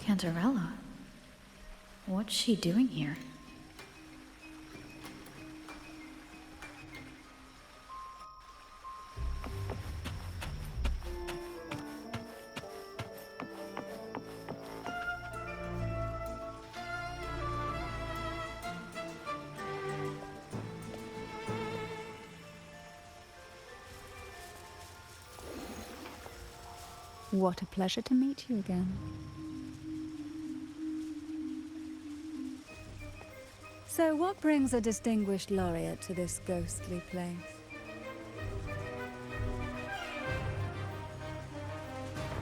Cantarella? What's she doing here? What a pleasure to meet you again. So what brings a distinguished laureate to this ghostly place?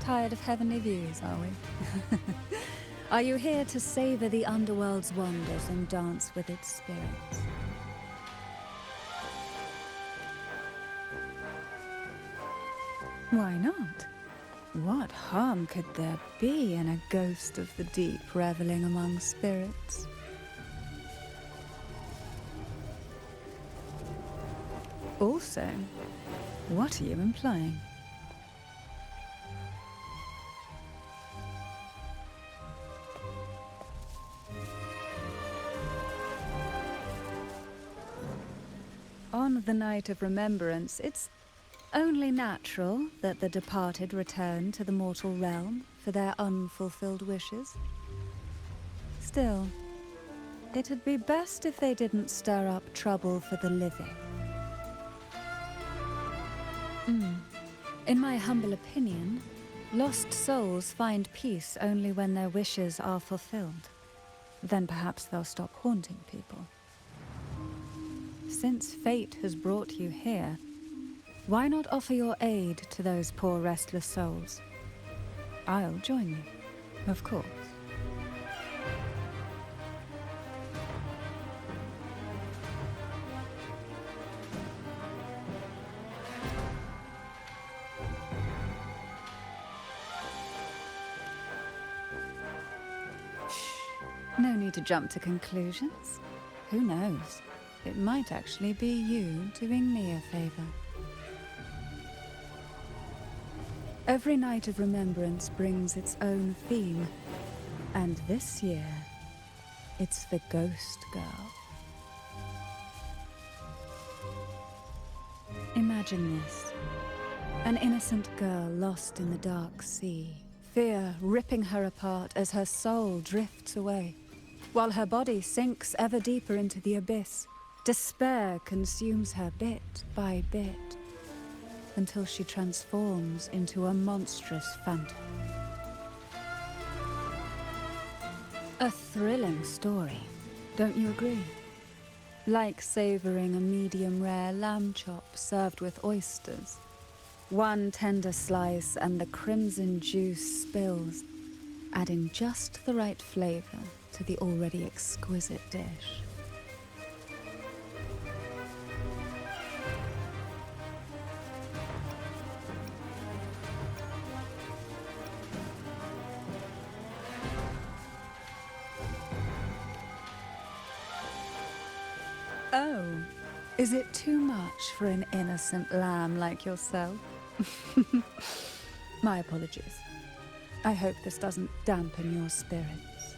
Tired of heavenly views, are we? Are you here to savor the underworld's wonders and dance with its spirits? Why not? What harm could there be in a ghost of the deep reveling among spirits? Also, what are you implying? On the night of remembrance, it's only natural that the departed return to the mortal realm for their unfulfilled wishes. Still, it'd be best if they didn't stir up trouble for the living. In my humble opinion, lost souls find peace only when their wishes are fulfilled. Then perhaps they'll stop haunting people. Since fate has brought you here, why not offer your aid to those poor restless souls? I'll join you, of course. No need to jump to conclusions. Who knows? It might actually be you doing me a favor. Every night of remembrance brings its own theme, and this year, it's the Ghost Girl. Imagine this. An innocent girl lost in the dark sea, fear ripping her apart as her soul drifts away, while her body sinks ever deeper into the abyss. Despair consumes her bit by bit, until she transforms into a monstrous phantom. A thrilling story, don't you agree? Like savoring a medium-rare lamb chop served with oysters. One tender slice and the crimson juice spills, adding just the right flavor to the already exquisite dish. Oh, is it too much for an innocent lamb like yourself? My apologies. I hope this doesn't dampen your spirits.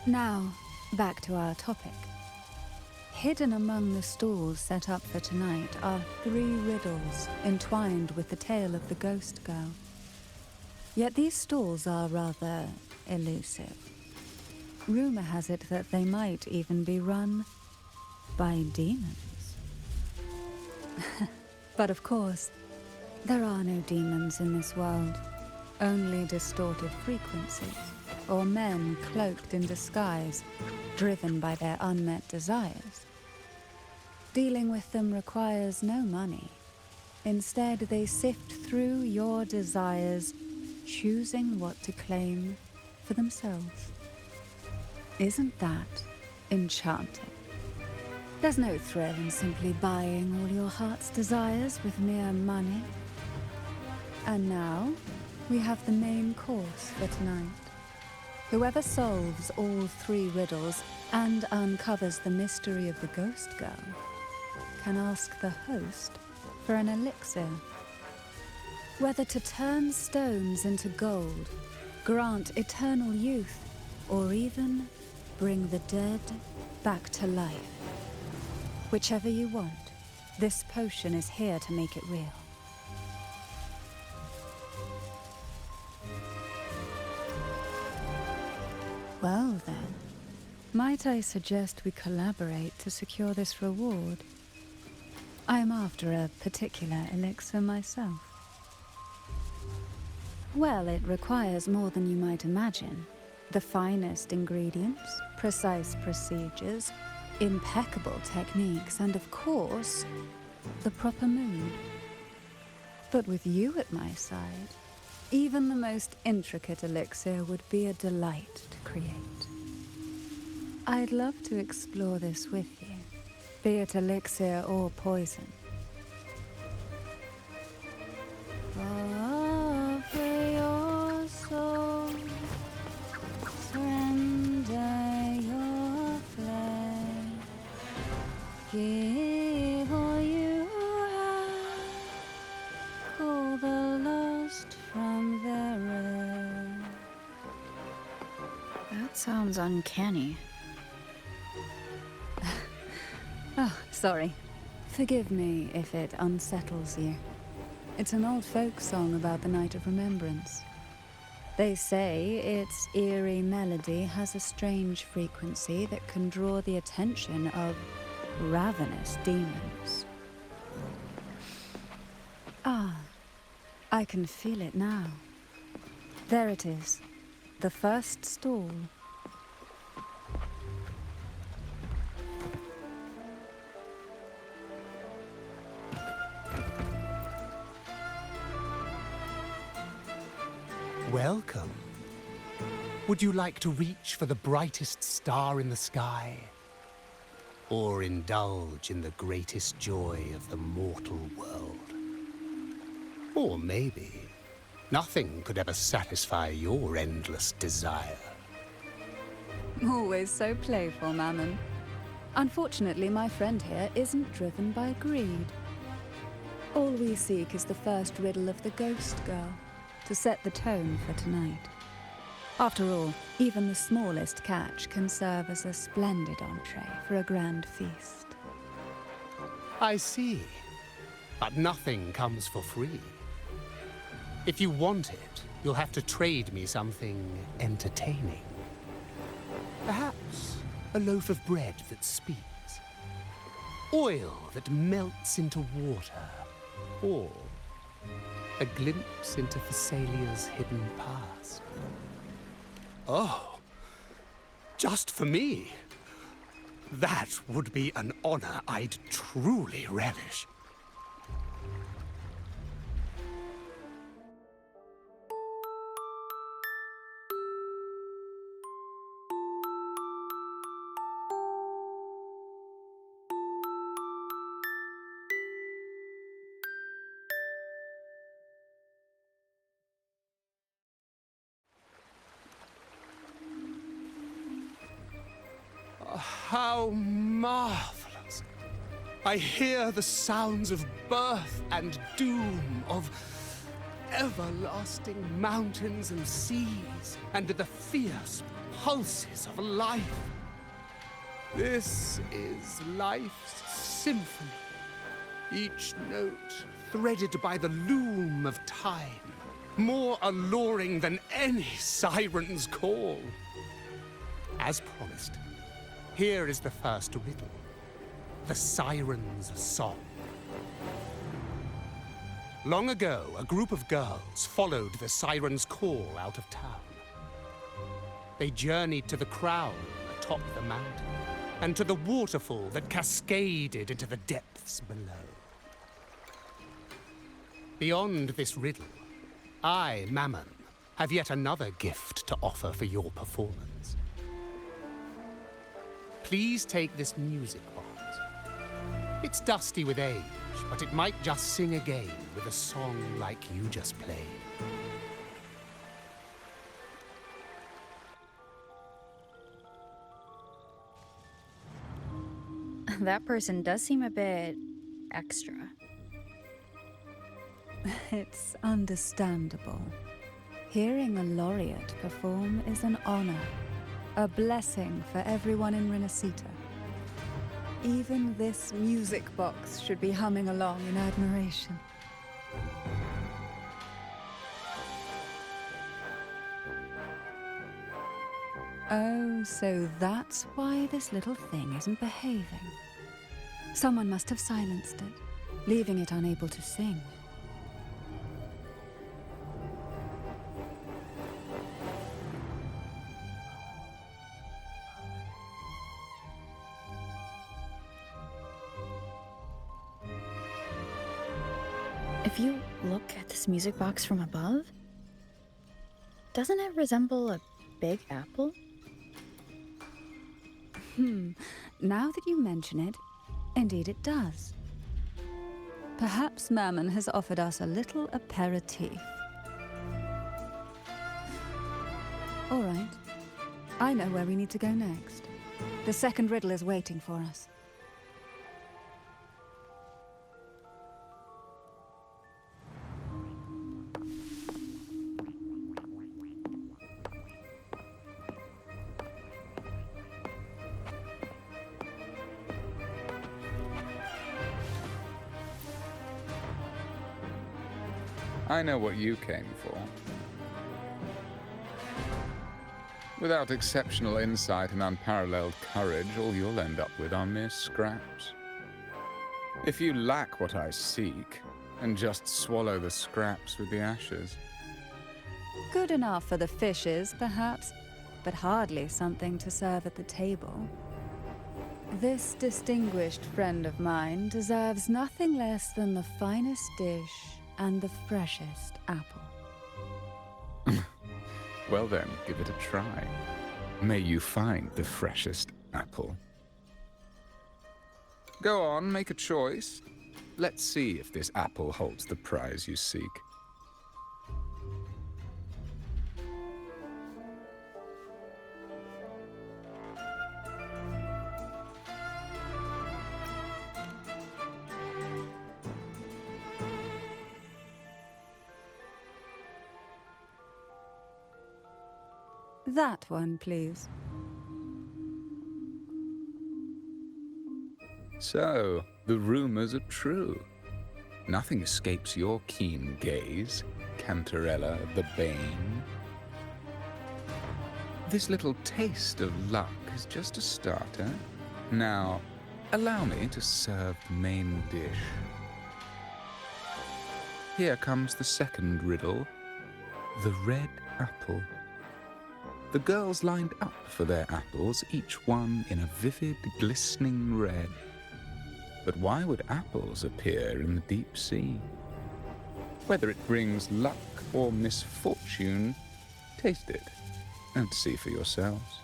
Now, back to our topic. Hidden among the stalls set up for tonight are 3 riddles entwined with the tale of the ghost girl. Yet these stalls are rather elusive. Rumor has it that they might even be run by demons. But of course, there are no demons in this world, only distorted frequencies, or men cloaked in disguise, driven by their unmet desires. Dealing with them requires no money. Instead, they sift through your desires, choosing what to claim for themselves. Isn't that enchanting? There's no thrill in simply buying all your heart's desires with mere money. And now, we have the main course for tonight. Whoever solves all 3 riddles and uncovers the mystery of the ghost girl can ask the host for an elixir. Whether to turn stones into gold, grant eternal youth, or even bring the dead back to life. Whichever you want, this potion is here to make it real. Well then, might I suggest we collaborate to secure this reward? I am after a particular elixir myself. Well, it requires more than you might imagine. The finest ingredients, precise procedures, impeccable techniques, and of course, the proper mood. But with you at my side, even the most intricate elixir would be a delight to create. I'd love to explore this with you, be it elixir or poison. Offer your soul, surrender your flesh, give all you have, call the lost from their rest. That sounds uncanny. Oh, sorry. Forgive me if it unsettles you. It's an old folk song about the Night of Remembrance. They say its eerie melody has a strange frequency that can draw the attention of ravenous demons. Ah, I can feel it now. There it is, the first stall. Welcome. Would you like to reach for the brightest star in the sky? Or indulge in the greatest joy of the mortal world? Or maybe nothing could ever satisfy your endless desire. Always so playful, Mammon. Unfortunately, my friend here isn't driven by greed. All we seek is the first riddle of the ghost girl, to set the tone for tonight. After all, even the smallest catch can serve as a splendid entree for a grand feast. I see. But nothing comes for free. If you want it, you'll have to trade me something entertaining. Perhaps a loaf of bread that speaks. Oil that melts into water. Or a glimpse into Thessalia's hidden past. Oh, just for me? That would be an honor I'd truly relish. How marvelous! I hear the sounds of birth and doom, of everlasting mountains and seas, and the fierce pulses of life. This is life's symphony, each note threaded by the loom of time, more alluring than any siren's call. As promised, here is the first riddle, the siren's song. Long ago, a group of girls followed the siren's call out of town. They journeyed to the crown atop the mountain, and to the waterfall that cascaded into the depths below. Beyond this riddle, I, Mammon, have yet another gift to offer for your performance. Please take this music box. It's dusty with age, but it might just sing again with a song like you just played. That person does seem a bit extra. It's understandable. Hearing a laureate perform is an honor, a blessing for everyone in Renacita. Even this music box should be humming along in admiration. Oh, so that's why this little thing isn't behaving. Someone must have silenced it, leaving it unable to sing. If you look at this music box from above, doesn't it resemble a big apple? Now that you mention it, indeed it does. Perhaps Mammon has offered us a little aperitif. All right. I know where we need to go next. The second riddle is waiting for us. I know what you came for. Without exceptional insight and unparalleled courage, all you'll end up with are mere scraps. If you lack what I seek, then just swallow the scraps with the ashes. Good enough for the fishes, perhaps, but hardly something to serve at the table. This distinguished friend of mine deserves nothing less than the finest dish and the freshest apple. Well then, give it a try. May you find the freshest apple. Go on, make a choice. Let's see if this apple holds the prize you seek. That one, please. So, the rumors are true. Nothing escapes your keen gaze, Cantarella the Bane. This little taste of luck is just a starter. Now, allow me to serve the main dish. Here comes the second riddle, the red apple. The girls lined up for their apples, each one in a vivid, glistening red. But why would apples appear in the deep sea? Whether it brings luck or misfortune, taste it and see for yourselves.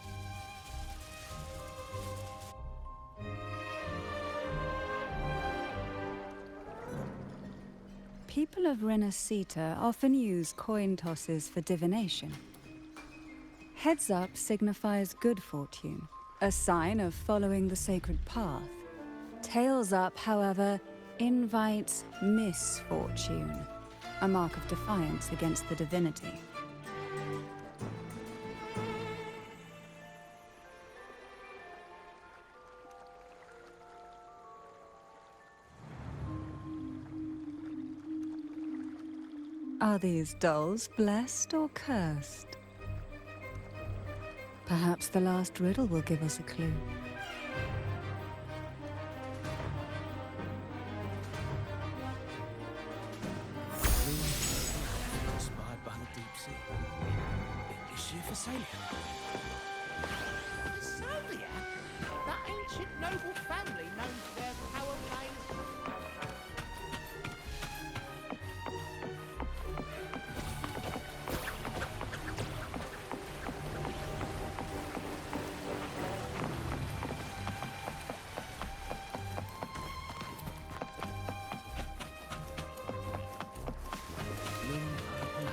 People of Renacita often use coin tosses for divination. Heads up signifies good fortune, a sign of following the sacred path. Tails up, however, invites misfortune, a mark of defiance against the divinity. Are these dolls blessed or cursed? Perhaps the last riddle will give us a clue. Inspired by the deep sea. Is she a Phasalia? Phasalia? That ancient noble family known for their power plays.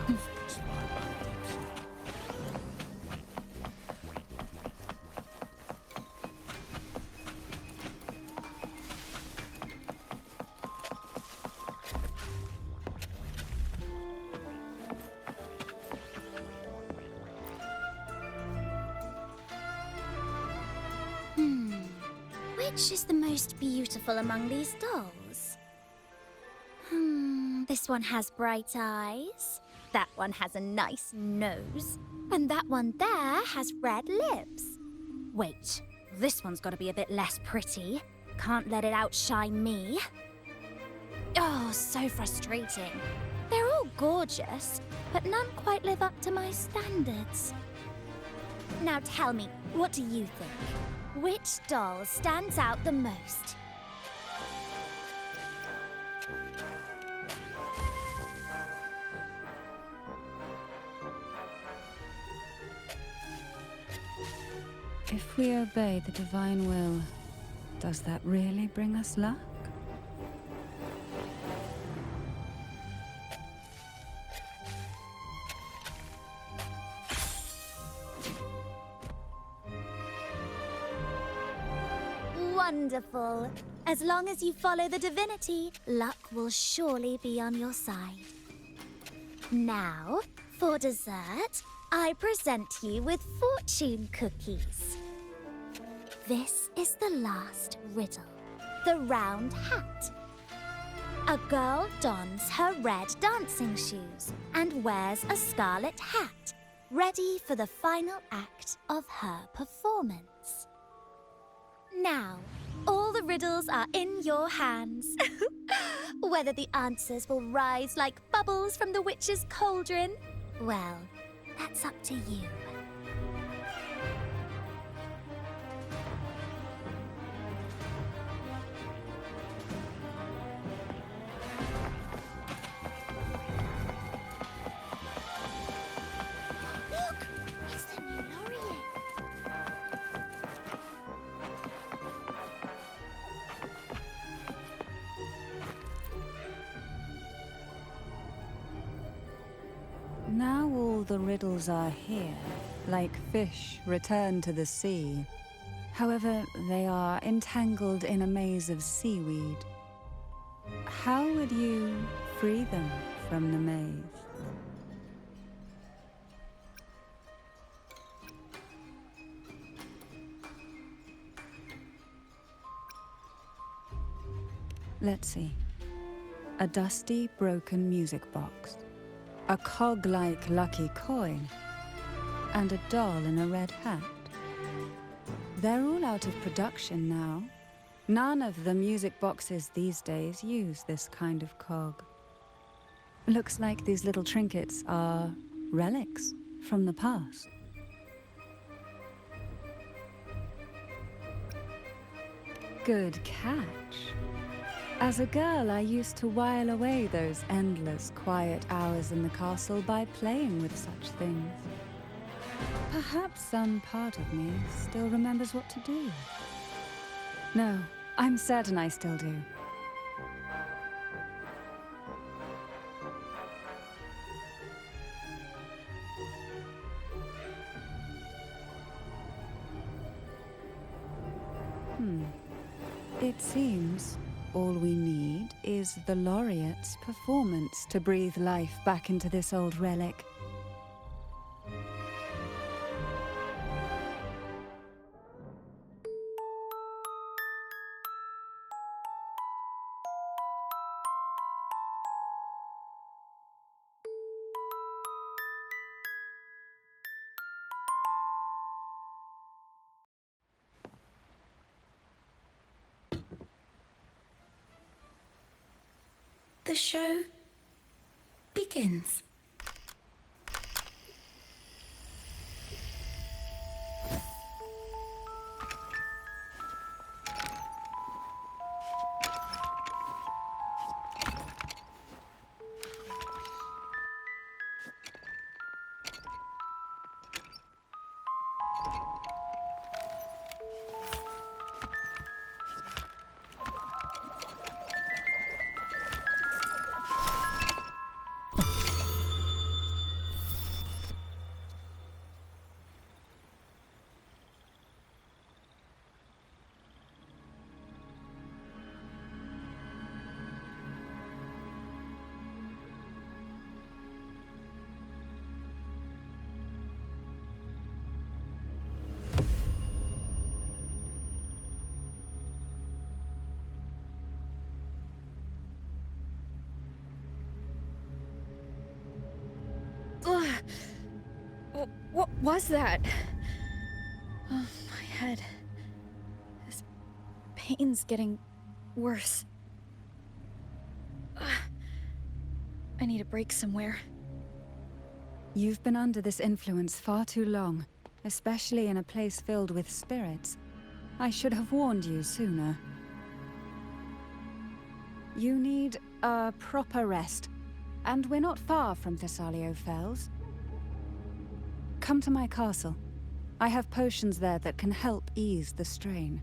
Inspired by the deep sea. Which is the most beautiful among these dolls? This one has bright eyes. That one has a nice nose. And that one there has red lips. Wait, this one's got to be a bit less pretty. Can't let it outshine me. Oh, so frustrating. They're all gorgeous, but none quite live up to my standards. Now tell me, what do you think? Which doll stands out the most? If we obey the divine will, does that really bring us luck? Wonderful. As long as you follow the divinity, luck will surely be on your side. Now, for dessert, I present you with fortune cookies. This is the last riddle. The round hat. A girl dons her red dancing shoes and wears a scarlet hat, ready for the final act of her performance. Now, all the riddles are in your hands. Whether the answers will rise like bubbles from the witch's cauldron, well, that's up to you. Look! It's the new laureate. Now all the riddles are here, like fish returned to the sea. However, they are entangled in a maze of seaweed. How would you free them from the maze? Let's see. A dusty, broken music box. A cog-like lucky coin, and a doll in a red hat. They're all out of production now. None of the music boxes these days use this kind of cog. Looks like these little trinkets are relics from the past. Good catch. As a girl, I used to while away those endless, quiet hours in the castle by playing with such things. Perhaps some part of me still remembers what to do. No, I'm certain I still do. It seems all we need is the laureate's performance to breathe life back into this old relic. The show begins. Ugh. What was that? Oh, my head. This pain's getting worse. Ugh. I need a break somewhere. You've been under this influence far too long, especially in a place filled with spirits. I should have warned you sooner. You need a proper rest, and we're not far from Thessalio Fells. Come to my castle. I have potions there that can help ease the strain.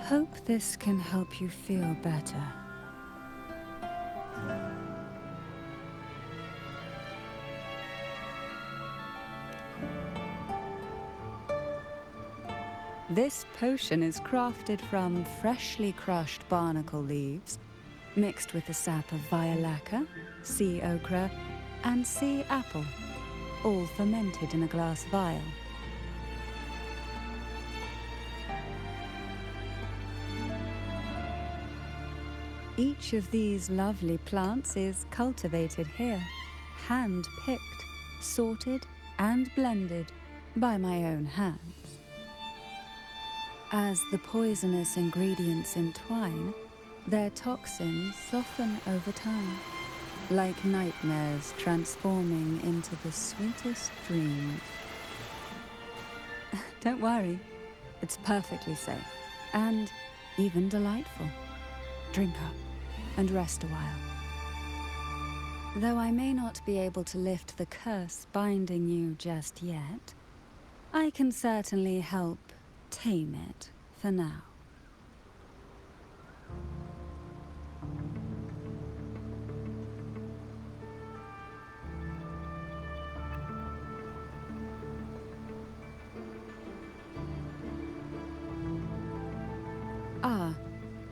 Hope this can help you feel better. This potion is crafted from freshly crushed barnacle leaves, mixed with the sap of violaca, sea ochre, and sea apple, all fermented in a glass vial. Each of these lovely plants is cultivated here, hand-picked, sorted, and blended by my own hands. As the poisonous ingredients entwine, their toxins soften over time, like nightmares transforming into the sweetest dreams. Don't worry, it's perfectly safe, and even delightful. Drink up and rest a while. Though I may not be able to lift the curse binding you just yet, I can certainly help tame it for now. Ah,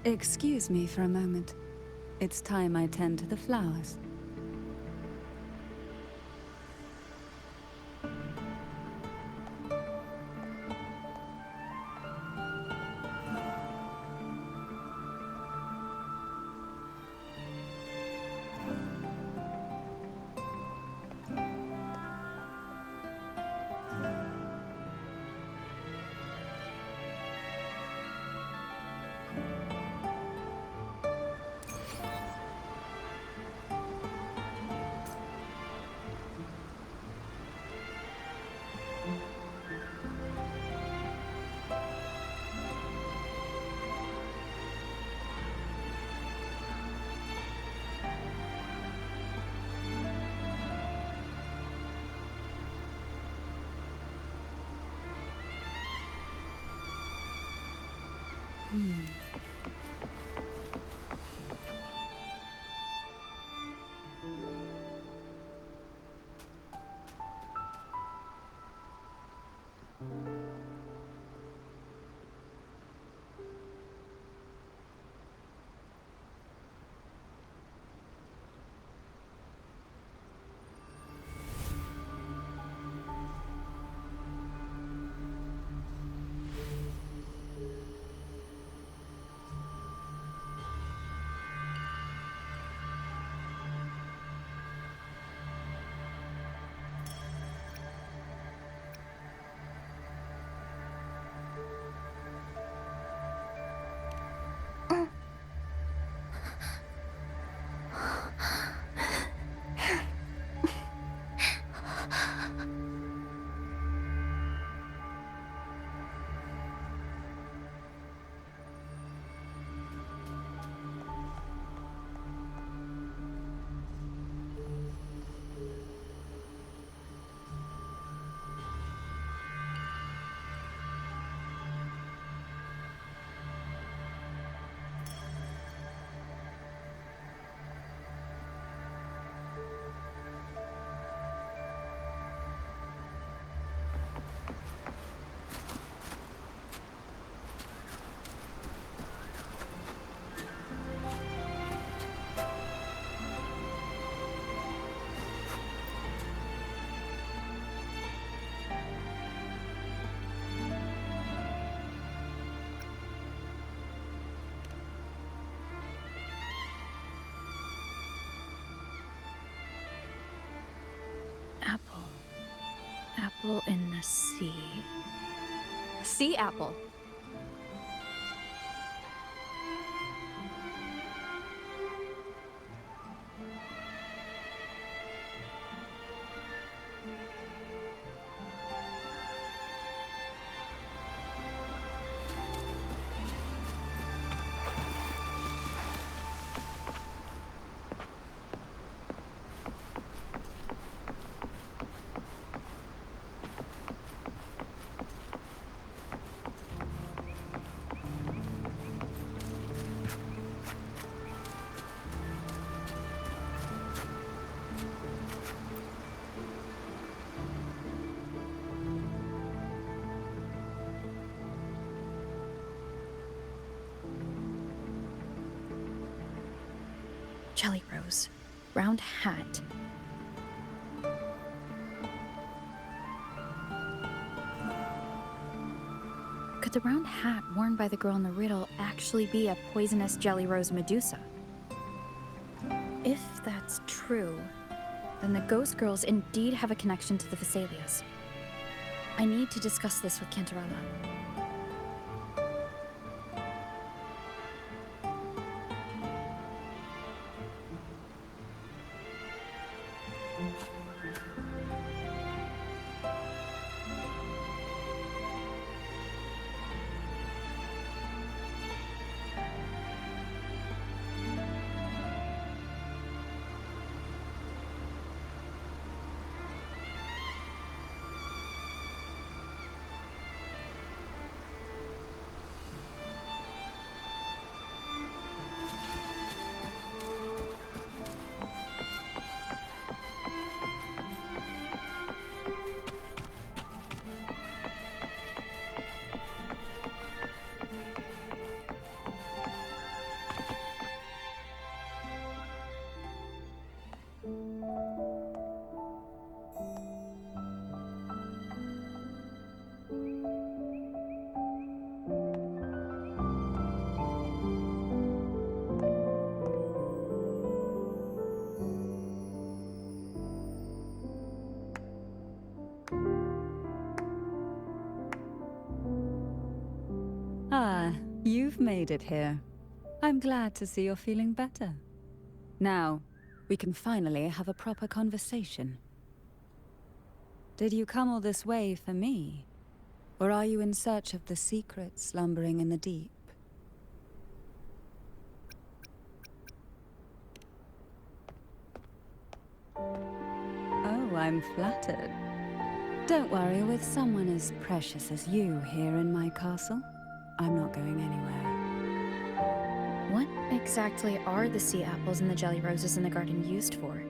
excuse me for a moment. It's time I tend to the flowers. apple in the sea. Sea apple. Jelly Rose. Round hat. Could the round hat worn by the girl in the riddle actually be a poisonous Jelly Rose Medusa? If that's true, then the ghost girls indeed have a connection to the Thessalias. I need to discuss this with Cantarella. Ah, you've made it here. I'm glad to see you're feeling better. Now, we can finally have a proper conversation. Did you come all this way for me? Or are you in search of the secrets slumbering in the deep? Oh, I'm flattered. Don't worry, with someone as precious as you here in my castle, I'm not going anywhere. What exactly are the sea apples and the jelly roses in the garden used for?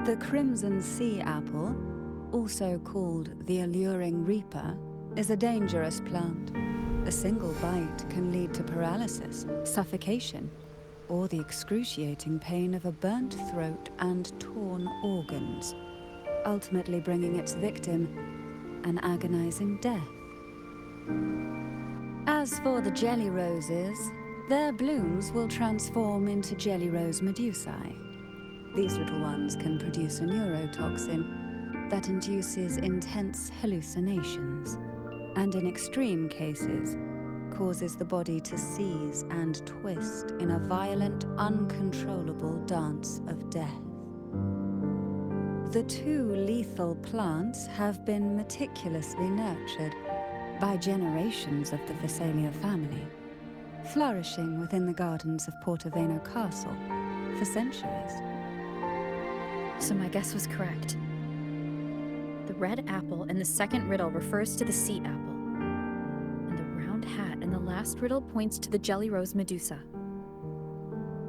The crimson sea apple, also called the alluring reaper, is a dangerous plant. A single bite can lead to paralysis, suffocation, or the excruciating pain of a burnt throat and torn organs, ultimately bringing its victim an agonizing death. As for the jelly roses, their blooms will transform into jelly rose medusae. These little ones can produce a neurotoxin that induces intense hallucinations, and in extreme cases, causes the body to seize and twist in a violent, uncontrollable dance of death. The two lethal plants have been meticulously nurtured by generations of the Thessalia family, flourishing within the gardens of Portoveno Castle for centuries. So my guess was correct. The red apple in the second riddle refers to the sea apple, and the round hat in the last riddle points to the jelly rose Medusa.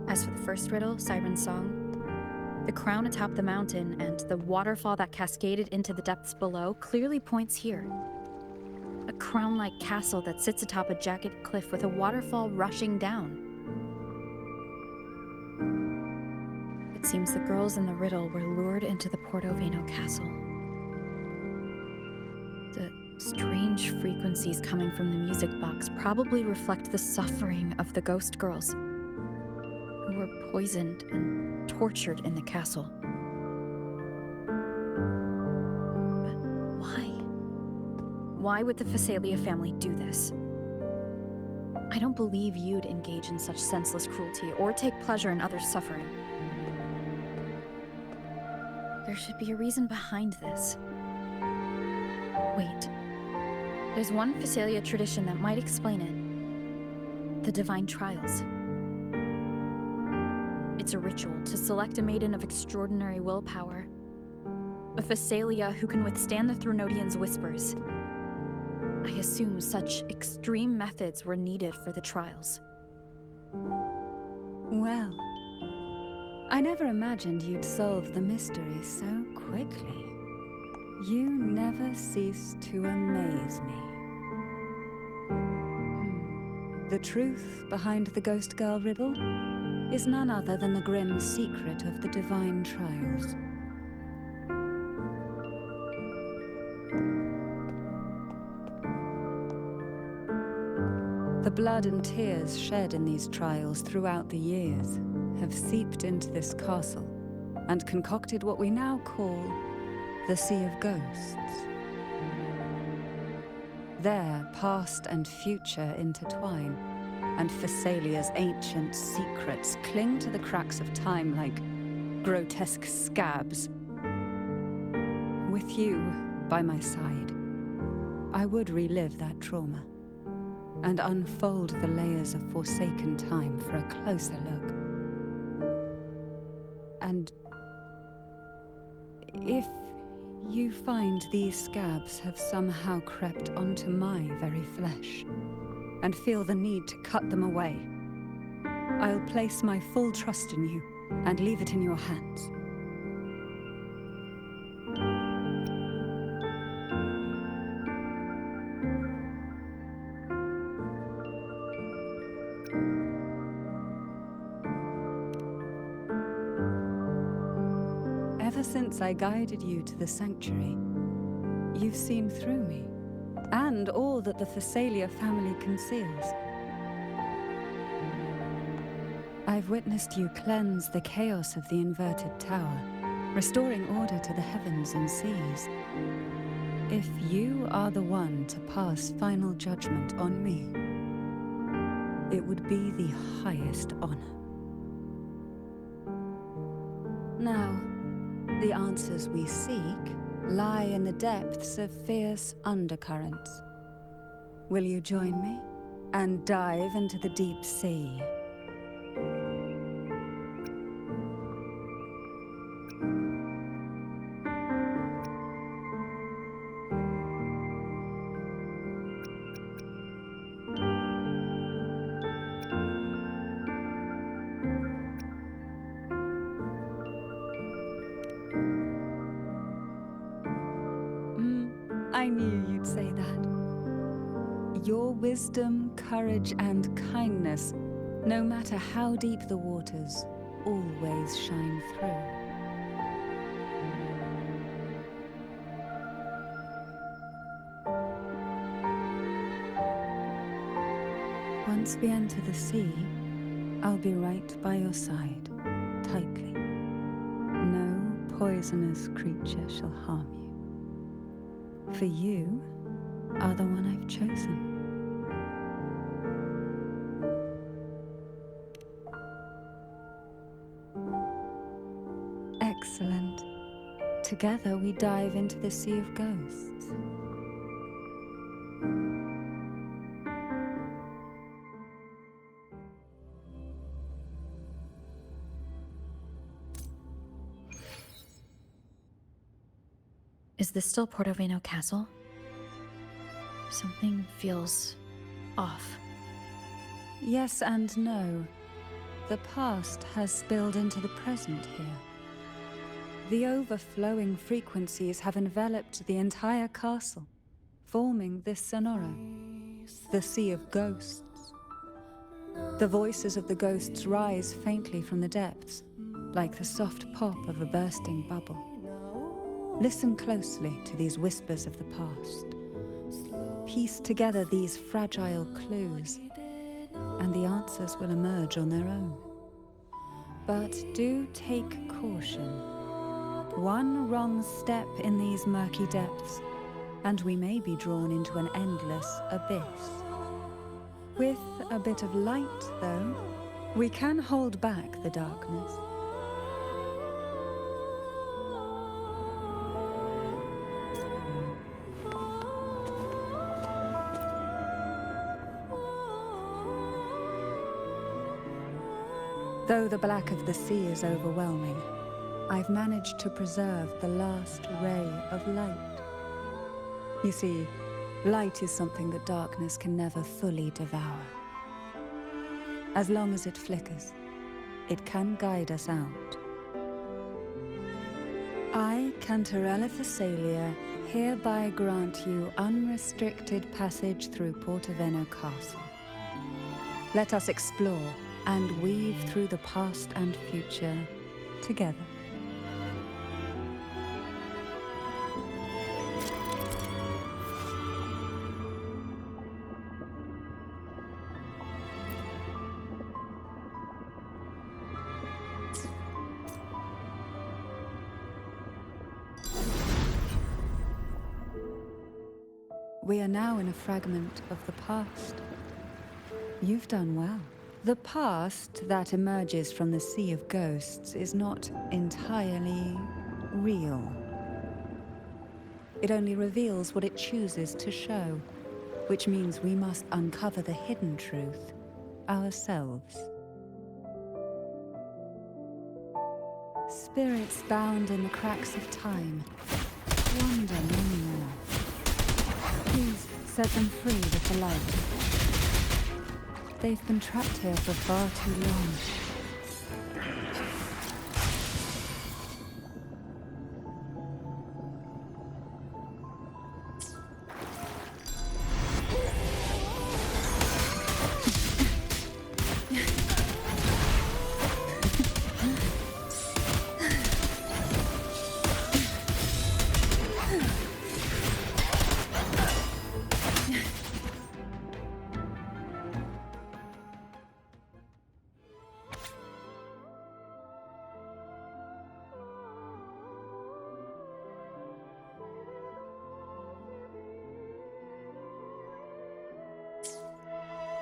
As for the first riddle, Siren's Song, the crown atop the mountain and the waterfall that cascaded into the depths below clearly points here. A crown-like castle that sits atop a jagged cliff with a waterfall rushing down. It seems the girls in the riddle were lured into the Portoveno castle. The strange frequencies coming from the music box probably reflect the suffering of the ghost girls, who were poisoned and tortured in the castle. Why would the Phasalia family do this? I don't believe you'd engage in such senseless cruelty or take pleasure in others' suffering. There should be a reason behind this. Wait. There's one Phasalia tradition that might explain it. The Divine Trials. It's a ritual to select a maiden of extraordinary willpower. A Phasalia who can withstand the Thronodians' whispers. I assume such extreme methods were needed for the trials. Well, I never imagined you'd solve the mystery so quickly. You never cease to amaze me. The truth behind the Ghost Girl riddle is none other than the grim secret of the Divine Trials. The blood and tears shed in these trials throughout the years have seeped into this castle and concocted what we now call the Sea of Ghosts. There, past and future intertwine, and Phasalia's ancient secrets cling to the cracks of time like grotesque scabs. With you by my side, I would relive that trauma and unfold the layers of forsaken time for a closer look. And if you find these scabs have somehow crept onto my very flesh, and feel the need to cut them away, I'll place my full trust in you and leave it in your hands. Ever since I guided you to the sanctuary, you've seen through me, and all that the Phasalia family conceals. I've witnessed you cleanse the chaos of the inverted tower, restoring order to the heavens and seas. If you are the one to pass final judgment on me, it would be the highest honor. Now, the answers we seek lie in the depths of fierce undercurrents. Will you join me and dive into the deep sea? I knew you'd say that. Your wisdom, courage, and kindness, no matter how deep the waters, always shine through. Once we enter the sea, I'll be right by your side, tightly. No poisonous creature shall harm you. For you are the one I've chosen. Excellent. Together we dive into the Sea of Ghosts. Is this still Portoveno Castle? Something feels off. Yes and no. The past has spilled into the present here. The overflowing frequencies have enveloped the entire castle, forming this sonoro, the Sea of Ghosts. The voices of the ghosts rise faintly from the depths, like the soft pop of a bursting bubble. Listen closely to these whispers of the past. Piece together these fragile clues, and the answers will emerge on their own. But do take caution. One wrong step in these murky depths, and we may be drawn into an endless abyss. With a bit of light, though, we can hold back the darkness. Though the black of the sea is overwhelming, I've managed to preserve the last ray of light. You see, light is something that darkness can never fully devour. As long as it flickers, it can guide us out. I, Cantarella Thessalia, hereby grant you unrestricted passage through Portoveno Castle. Let us explore and weave through the past and future together. We are now in a fragment of the past. You've done well. The past that emerges from the Sea of Ghosts is not entirely real. It only reveals what it chooses to show, which means we must uncover the hidden truth ourselves. Spirits bound in the cracks of time wander no more. Please set them free with the light. They've been trapped here for far too long.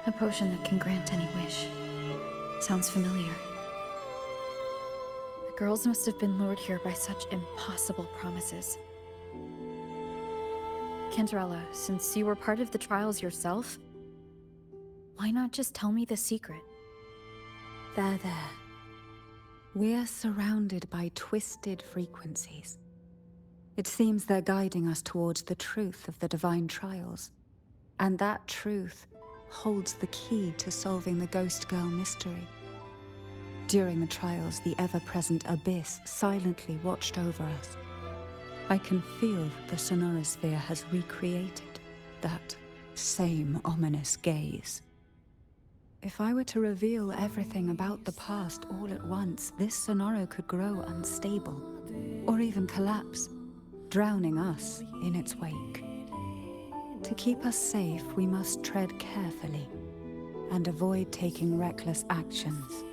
A potion that can grant any wish. Sounds familiar. The girls must have been lured here by such impossible promises. Cantarella, since you were part of the trials yourself, why not just tell me the secret? There. We're surrounded by twisted frequencies. It seems they're guiding us towards the truth of the divine trials. And that truth holds the key to solving the Ghost Girl mystery. During the trials, the ever-present abyss silently watched over us. I can feel the sonorosphere has recreated that same ominous gaze. If I were to reveal everything about the past all at once, this sonoro could grow unstable, or even collapse, drowning us in its wake. To keep us safe, we must tread carefully and avoid taking reckless actions.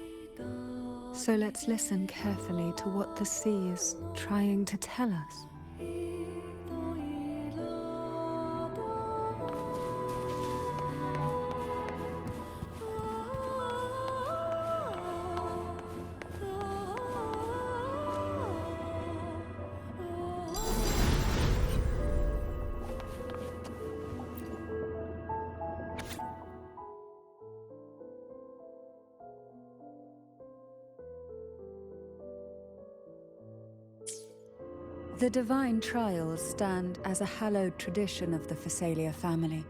So let's listen carefully to what the sea is trying to tell us. The divine trials stand as a hallowed tradition of the Thessalia family,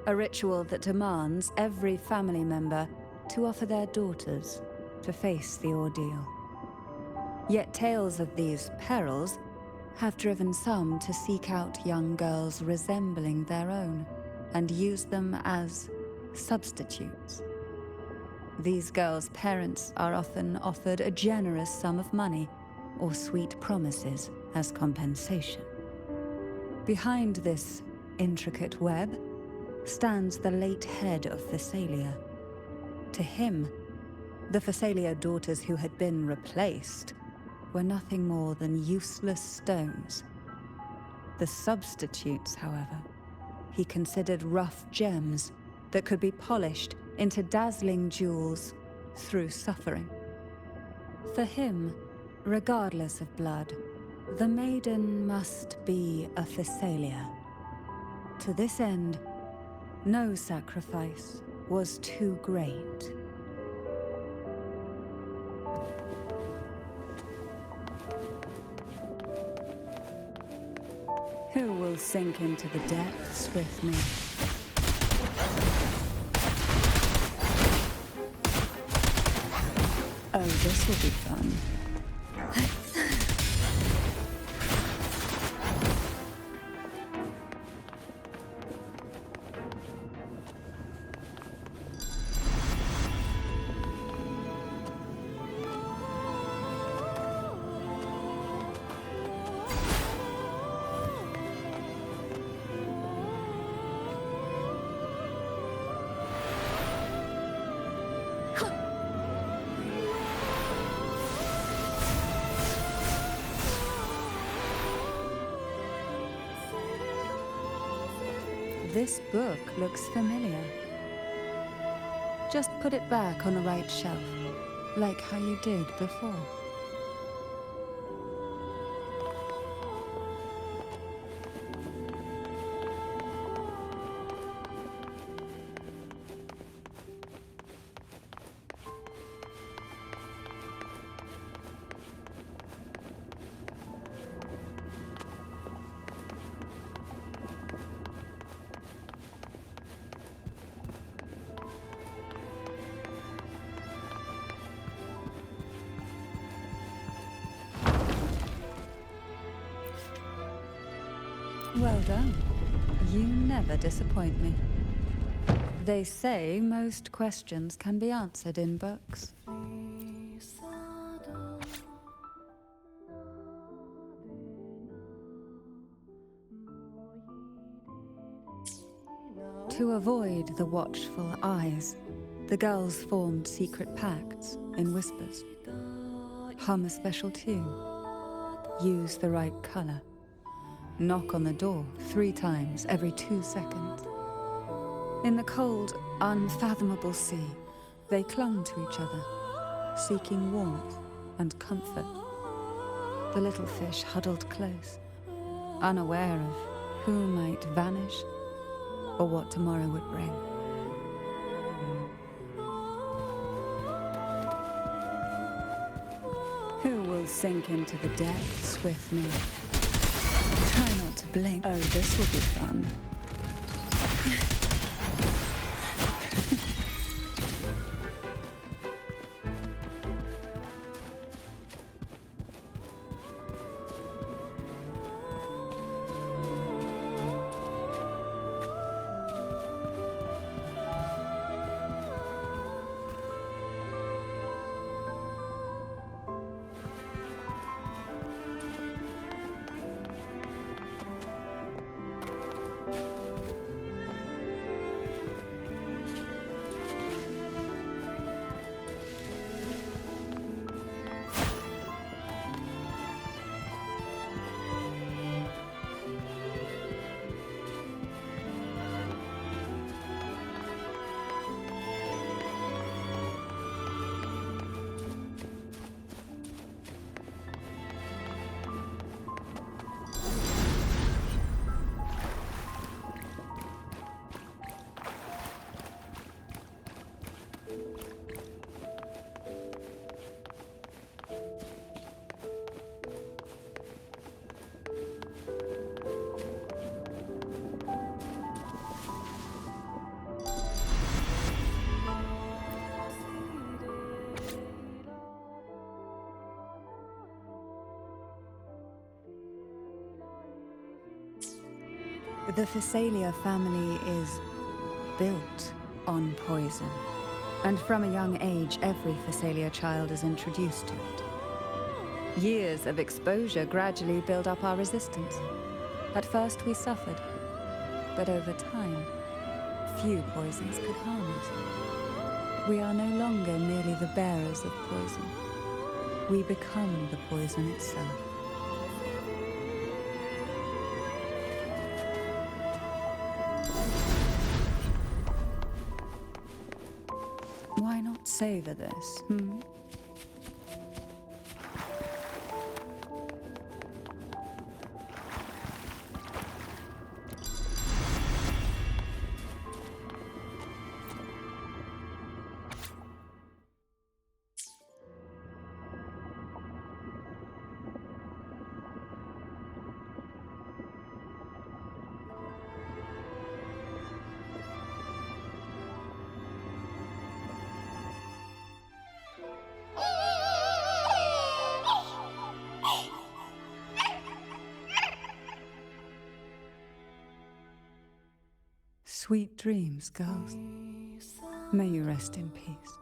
a ritual that demands every family member to offer their daughters to face the ordeal. Yet tales of these perils have driven some to seek out young girls resembling their own and use them as substitutes. These girls' parents are often offered a generous sum of money or sweet promises as compensation. Behind this intricate web stands the late head of Thessalia. To him, the Thessalia daughters who had been replaced were nothing more than useless stones. The substitutes, however, he considered rough gems that could be polished into dazzling jewels through suffering. For him, regardless of blood, the maiden must be a Thessalia. To this end, no sacrifice was too great. Who will sink into the depths with me? Oh, this will be fun. This book looks familiar. Just put it back on the right shelf, like how you did before. Well done. You never disappoint me. They say most questions can be answered in books. To avoid the watchful eyes, the girls formed secret pacts in whispers. Hum a special tune. Use the right color. Knock on the door 3 times every 2 seconds. In the cold, unfathomable sea, they clung to each other, seeking warmth and comfort. The little fish huddled close, unaware of who might vanish or what tomorrow would bring. Who will sink into the depths with me? Try not to blink. Oh, this will be fun. The Thessalia family is built on poison, and from a young age, every Thessalia child is introduced to it. Years of exposure gradually build up our resistance. At first we suffered, but over time, few poisons could harm us. We are no longer merely the bearers of poison. We become the poison itself. savor this, hmm? Sweet dreams, girls. May you rest in peace.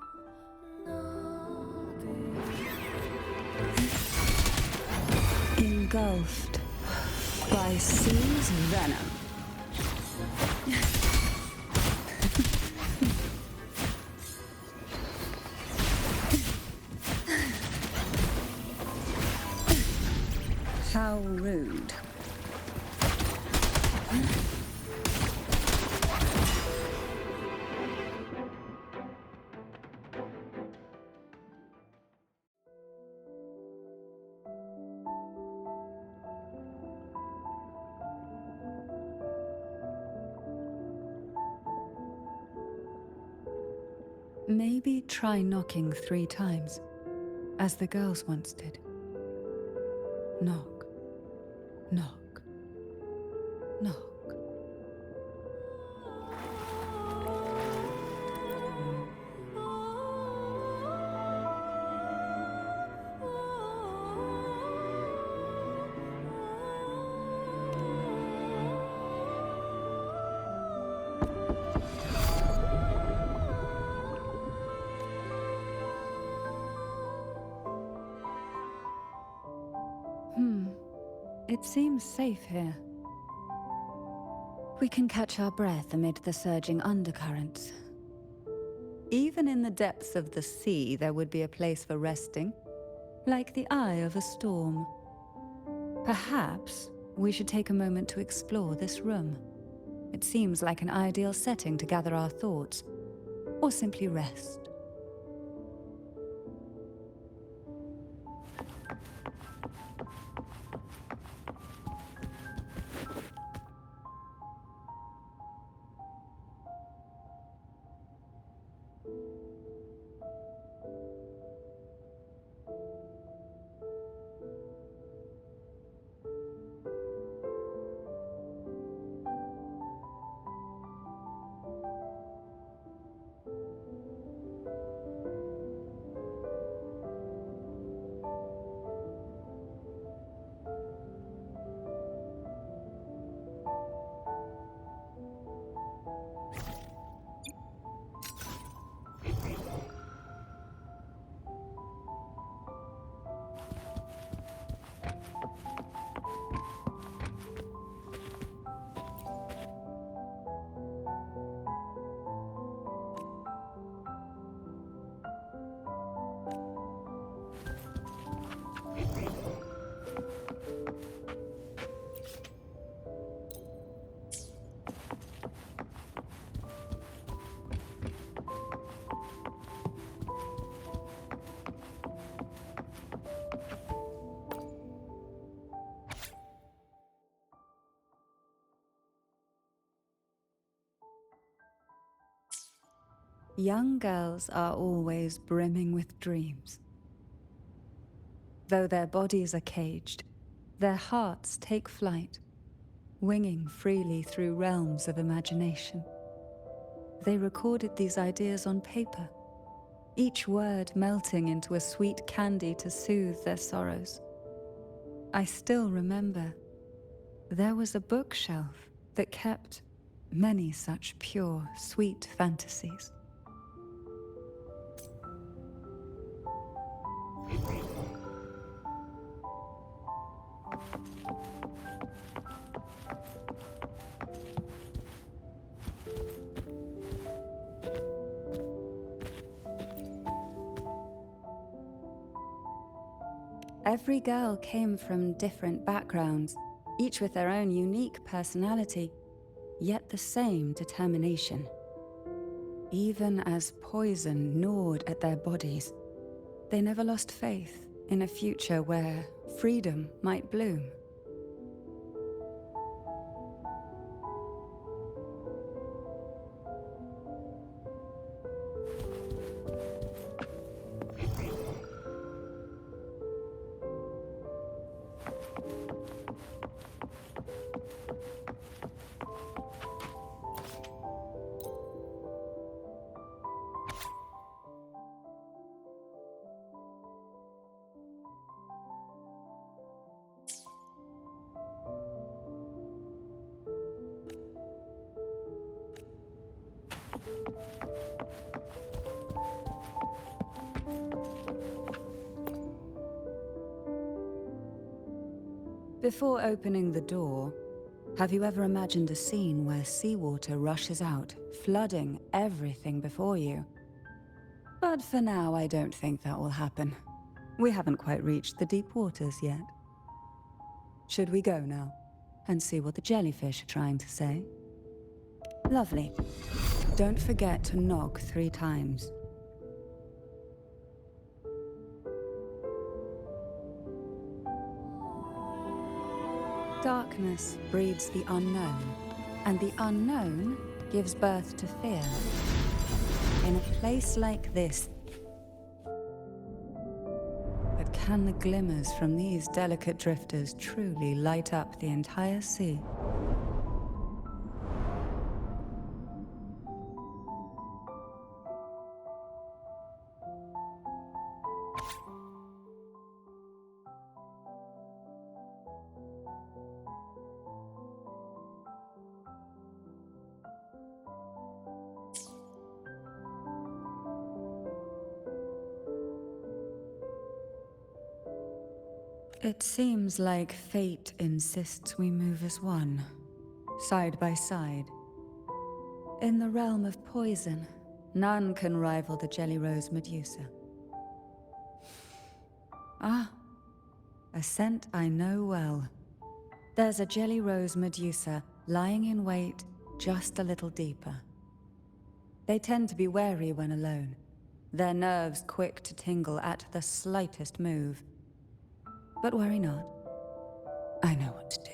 Engulfed by Sea's venom. How rude. Maybe try knocking 3 times, as the girls once did. Knock, knock, knock. It seems safe here. We can catch our breath amid the surging undercurrents. Even in the depths of the sea, there would be a place for resting, like the eye of a storm. Perhaps we should take a moment to explore this room. It seems like an ideal setting to gather our thoughts, or simply rest. Young girls are always brimming with dreams. Though their bodies are caged, their hearts take flight, winging freely through realms of imagination. They recorded these ideas on paper, each word melting into a sweet candy to soothe their sorrows. I still remember there was a bookshelf that kept many such pure, sweet fantasies. Every girl came from different backgrounds, each with their own unique personality, yet the same determination. even as poison gnawed at their bodies, they never lost faith in a future where freedom might bloom. Before opening the door, have you ever imagined a scene where seawater rushes out, flooding everything before you? But for now, I don't think that will happen. We haven't quite reached the deep waters yet. Should we go now and see what the jellyfish are trying to say? Lovely. Don't forget to knock 3 times. Darkness breeds the unknown, and the unknown gives birth to fear. In a place like this, but can the glimmers from these delicate drifters truly light up the entire sea? It seems like fate insists we move as one, side by side. In the realm of poison, none can rival the Jelly Rose Medusa. Ah, a scent I know well. There's a Jelly Rose Medusa lying in wait just a little deeper. They tend to be wary when alone, their nerves quick to tingle at the slightest move. But worry not. I know what to do.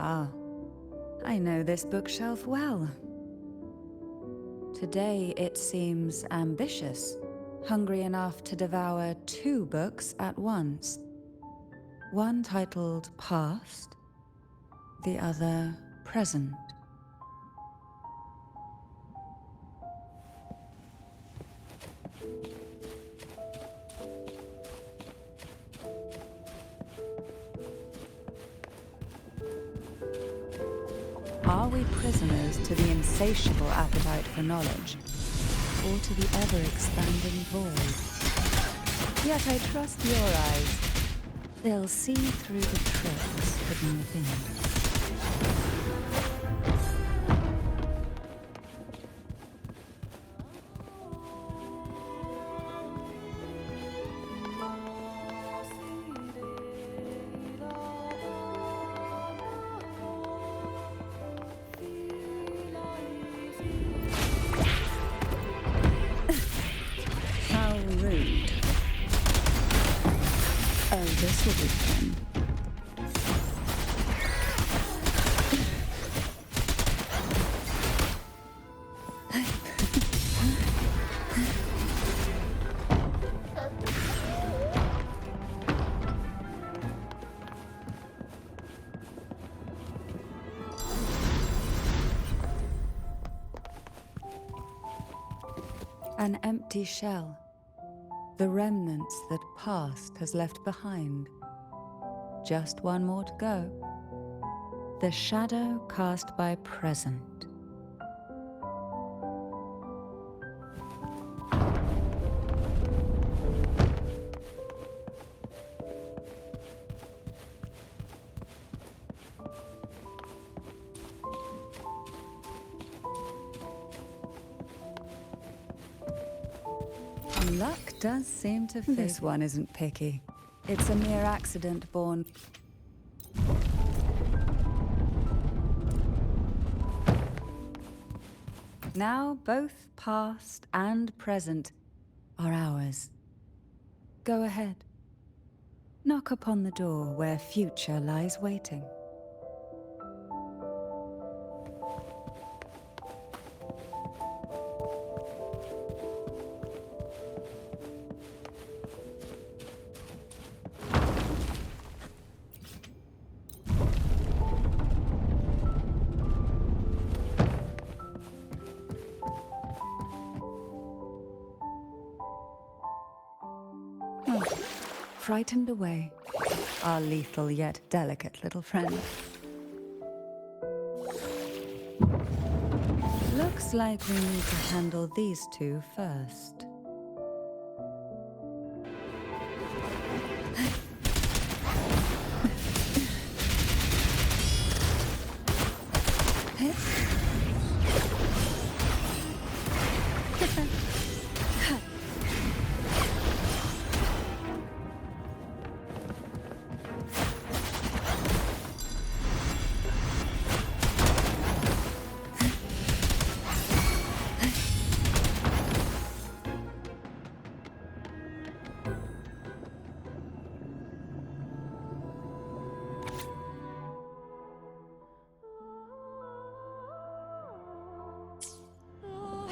Ah, I know this bookshelf well. Today it seems ambitious, hungry enough to devour 2 books at once. One titled Past, the other Present. Are we prisoners to the insatiable appetite for knowledge, or to the ever-expanding void? Yet I trust your eyes. They'll see through the tricks hidden within. This will be fun. An empty shell. The remnants that past has left behind. Just one more to go. The shadow cast by present. Luck does seem to fit. This one isn't picky. It's a mere accident born. Now both past and present are ours. Go ahead. Knock upon the door where future lies waiting. Frightened away, our lethal yet delicate little friend. Looks like we need to handle these two first.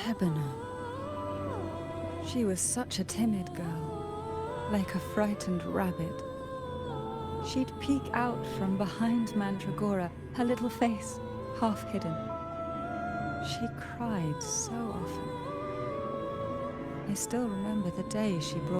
Hebona. She was such a timid girl, like a frightened rabbit. She'd peek out from behind Mandragora, her little face half hidden. She cried so often. I still remember the day she brought